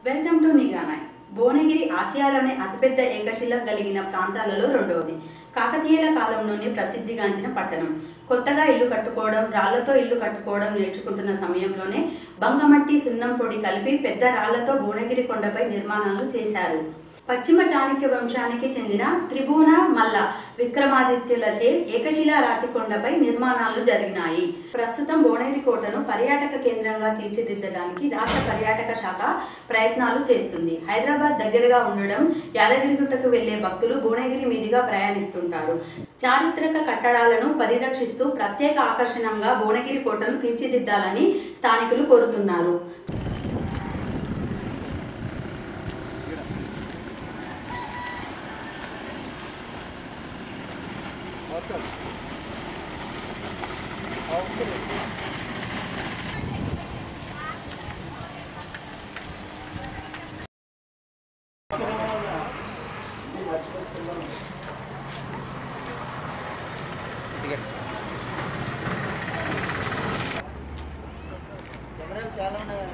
Welcome to నిగానాయ్. భువనగిరి ఆసియాలోనే అతిపెద్ద ఏకశిల కలిగిన ప్రాంతాలలో రెండవది. కాకతీయుల కాలంలోనే ప్రసిద్ధిగాంచిన పట్టణం. కొత్తగా ఇల్లు కట్టుకోవడం, రాళ్లతో ఇల్లు కట్టుకోవడం నేర్చుకుంటున్న సమయంలోనే బంకమట్టి, సున్నం పొడి కలిపి పెద్ద రాళ్లతో భువనగిరి కొండపై నిర్మాణాలు చేశారు. పశ్చిమ చాళుక్య వంశానికి చెందిన త్రిభువన మల్ల విక్రమాదిత్యులచే ఏకశిలా రాతి కొండపై నిర్మాణాలు జరిగినాయి. ప్రస్తుతం భువనగిరి కోటను పర్యాటక కేంద్రంగా తీర్చిదిద్దడానికి రాష్ట్ర పర్యాటక శాఖ ప్రయత్నాలు చేస్తుంది. హైదరాబాద్ దగ్గరగా ఉండడం, యాదగిరిగుట్టకు వెళ్లే భక్తులు భువనగిరి మీదుగా ప్రయాణిస్తుంటారు. చారిత్రక కట్టడాలను పరిరక్షిస్తూ ప్రత్యేక ఆకర్షణంగా భువనగిరి కోటను తీర్చిదిద్దాలని స్థానికులు కోరుతున్నారు. చాలా ఉన్నాయి.